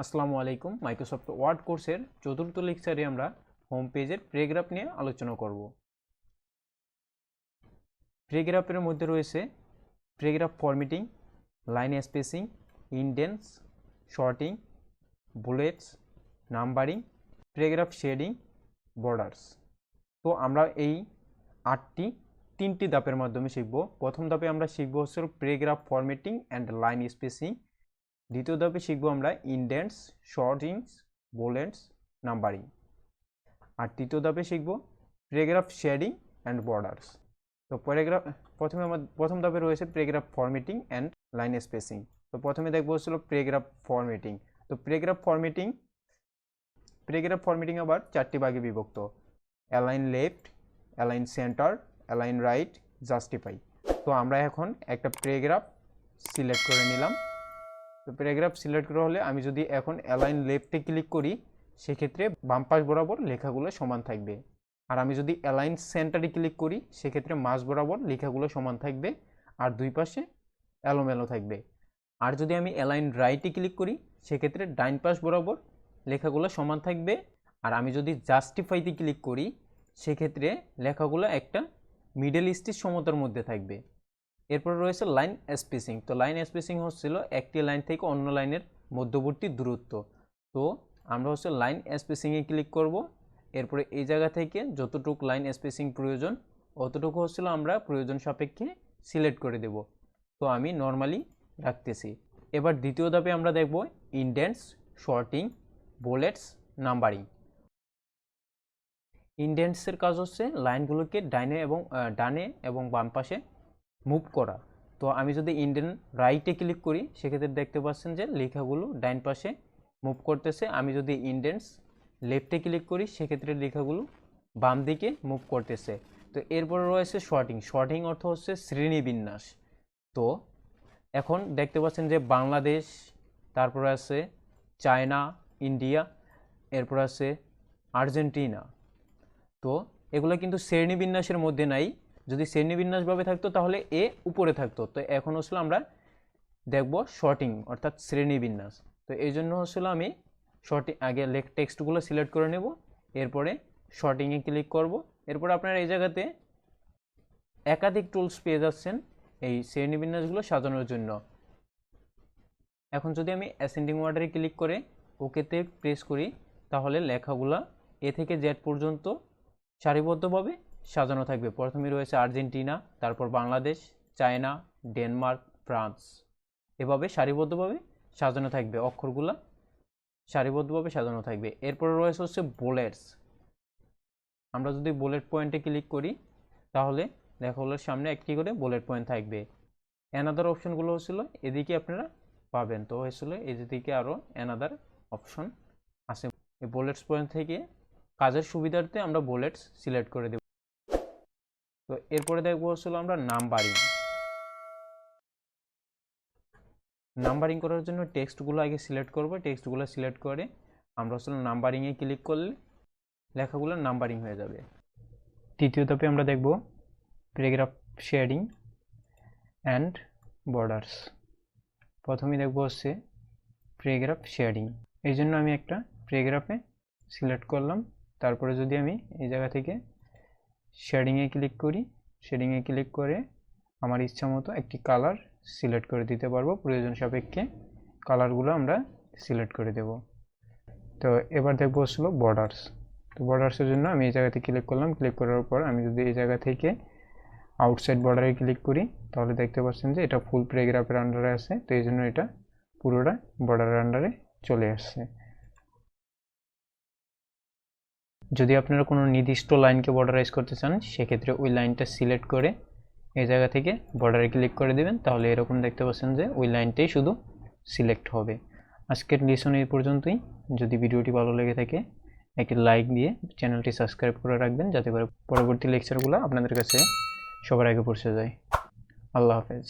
আসসালামু আলাইকুম। Microsoft word কোর্সের চতুর্থ লেকচারে আমরা হোম পেজের প্যারাগ্রাফ নিয়ে আলোচনা করব। প্যারাগ্রাফের মধ্যে রয়েছে paragraph formatting, line spacing, indents, sorting, bullets, numbering, paragraph shading, borders. তো আমরা এই তিনটি ধাপের মাধ্যমে শিখব। প্রথম ধাপে আমরা শিখব হচ্ছে paragraph formatting and line spacing. দ্বিতীয় ধাপে শিখব আমরা ইনডেন্টস, শর্টিংস, বুলেটস, নাম্বারিং। আর তৃতীয় ধাপে শিখব প্যারাগ্রাফ শেডিং অ্যান্ড বর্ডার্স। তো প্রথম ধাপে রয়েছে paragraph formatting and line spacing. তো প্রথমে দেখবো হচ্ছিল প্যারাগ্রাফ ফরম্যাটিং। তো প্যারাগ্রাফ ফরম্যাটিং আবার চারটি ভাগে বিভক্ত: align left, align centre, align right, justify. তো আমরা এখন একটা প্যারাগ্রাফ সিলেক্ট করে নিলাম। তো প্যারাগ্রাফ সিলেক্ট করা হলে আমি যদি এখন অ্যালাইন লেফটে ক্লিক করি, সেক্ষেত্রে বাম পাশ বরাবর লেখাগুলো সমান থাকবে। আর আমি যদি অ্যালাইন সেন্টারে ক্লিক করি, সেক্ষেত্রে মাঝ বরাবর লেখাগুলো সমান থাকবে আর দুই পাশে এলোমেলো থাকবে। আর যদি আমি অ্যালাইন রাইটে ক্লিক করি, সেক্ষেত্রে ডাইন পাশ বরাবর লেখাগুলো সমান থাকবে। আর আমি যদি জাস্টিফাইতে ক্লিক করি, সেক্ষেত্রে লেখাগুলো একটা মিডল স্টিচ সমতার মধ্যে থাকবে। এরপর রয়েছে লাইন স্পেসিং। তো লাইন স্পেসিং হচ্ছিল একটি লাইন থেকে অন্য লাইনের মধ্যবর্তী দূরত্ব। তো আমরা হচ্ছে লাইন স্পেসিংয়ে ক্লিক করব। এরপরে এই জায়গা থেকে যতটুকু লাইন স্পেসিং প্রয়োজন অতটুকু হচ্ছিল আমরা প্রয়োজন সাপেক্ষে সিলেক্ট করে দেব। তো আমি নর্মালি রাখতেছি। এবার দ্বিতীয় ধাপে আমরা দেখব ইনডেন্টস, শর্টিং, বুলেটস, নাম্বারিং। ইনডেন্টসের কাজ হচ্ছে লাইনগুলোকে ডানে এবং বাম পাশে মুভ করা। তো আমি যদি ইন্ডেন রাইটে ক্লিক করি, সেক্ষেত্রে দেখতে পাচ্ছেন যে লেখাগুলো ডাইন পাশে মুভ করতেছে। আমি যদি ইনডেন্টস লেফটে ক্লিক করি, সেক্ষেত্রে লেখাগুলো বাম দিকে মুভ করতেছে। তো এরপরে রয়েছে শর্টিং। শর্টিং অর্থ হচ্ছে শ্রেণীবিন্যাস। তো এখন দেখতে পাচ্ছেন যে বাংলাদেশ, তারপরে আছে চায়না, ইন্ডিয়া, এরপর আছে আর্জেন্টিনা। তো এগুলো কিন্তু শ্রেণীবিন্যাসের মধ্যে নাই। যদি শ্রেণীবিন্যাসভাবে থাকতো তাহলে এ উপরে থাকতো। তো এখন হচ্ছিল আমরা দেখব শর্টিং অর্থাৎ শ্রেণীবিন্যাস। তো এই জন্য হচ্ছিল আমি আগে টেক্সটগুলো সিলেক্ট করে নেব, এরপরে শর্টিংয়ে ক্লিক করব। এরপরে আপনারা এই জায়গাতে একাধিক টুলস পেয়ে যাচ্ছেন এই শ্রেণীবিন্যাসগুলো সাজানোর জন্য। এখন যদি আমি অ্যাসেন্ডিং অর্ডারে ক্লিক করে ওকেতে প্রেস করি, তাহলে লেখাগুলা এ থেকে জেড পর্যন্ত সারিবদ্ধভাবে সাজানো থাকবে। প্রথমে রয়েছে আর্জেন্টিনা, তারপর বাংলাদেশ, চায়না, ডেনমার্ক, ফ্রান্স। এভাবে সারিবদ্ধভাবে সাজানো থাকবে, অক্ষরগুলা সারিবদ্ধভাবে সাজানো থাকবে। এরপরে রয়েছে হচ্ছে বুলেটস। আমরা যদি বুলেট পয়েন্টে ক্লিক করি, তাহলে লেখাগুলোর সামনে একটি করে বুলেট পয়েন্ট থাকবে। অ্যানাদার অপশনগুলো হচ্ছিল এদিকে আপনারা পাবেন। তো হয়েছিল এদিকে আরও অ্যানাদার অপশন আছে। এই বুলেটস পয়েন্ট থেকে কাজের সুবিধার্থে আমরা বুলেটস সিলেক্ট করে দেব। তো এরপরে দেখবো হচ্ছিল আমরা নাম্বারিং করার জন্য টেক্সটগুলো আগে সিলেক্ট করব। টেক্সটগুলো সিলেক্ট করে আমরা হচ্ছিল নাম্বারিংয়ে ক্লিক করলে লেখাগুলো নাম্বারিং হয়ে যাবে। তৃতীয় ধাপে আমরা দেখব প্যারাগ্রাফ শেডিং অ্যান্ড বর্ডার্স। প্রথমেই দেখব হচ্ছে প্যারাগ্রাফ শেডিং। এই জন্য আমি একটা প্যারাগ্রাফে সিলেক্ট করলাম। তারপরে যদি আমি এই জায়গা থেকে শেডিংয়ে ক্লিক করি, শেডিংয়ে ক্লিক করে আমার ইচ্ছা মতো একটি কালার সিলেক্ট করে দিতে পারবো। প্রয়োজন সাপেক্ষে কালারগুলো আমরা সিলেক্ট করে দেব। তো এবার দেখবো হচ্ছিল বর্ডার্স। তো বর্ডার্সের জন্য আমি এই জায়গাতে ক্লিক করলাম। ক্লিক করার পর আমি যদি এই জায়গা থেকে আউটসাইড বর্ডারে ক্লিক করি, তাহলে দেখতে পাচ্ছেন যে এটা ফুল প্যারাগ্রাফের আন্ডারে আছে। তো এই জন্য এটা পুরোটা বর্ডারের আন্ডারে চলে আসছে। যদি আপনারা কোনো নির্দিষ্ট লাইনকে বর্ডারাইজ করতে চান, সেক্ষেত্রে ওই লাইনটা সিলেক্ট করে এই জায়গা থেকে বর্ডারে ক্লিক করে দেবেন। তাহলে এরকম দেখতে পাচ্ছেন যে ওই লাইনটাই শুধু সিলেক্ট হবে। আজকের লেসন এই পর্যন্তই। যদি ভিডিওটি ভালো লেগে থাকে, একটি লাইক দিয়ে চ্যানেলটি সাবস্ক্রাইব করে রাখবেন, যাতে করে পরবর্তী লেকচারগুলো আপনাদের কাছে সবার আগে পৌঁছে যায়। আল্লাহ হাফেজ।